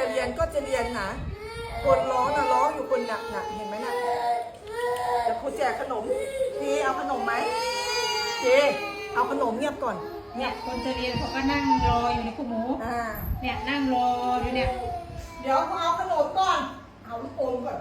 เรียนก็จะเรียนนะคนร้องนะร้องอยู่คนหนักเห็นไหมน่ะเดี๋ยวครูแจกขนมเจเอาขนมไหมเจเอาขนมเงียบก่อนเนี่ยคนจะเรียนเขาก็นั่งรออยู่ในคู่หมูเนี่ยนั่งรออยู่เนี่ยเดี๋ยวเอาขนมก่อนเอาลูกอมก่อน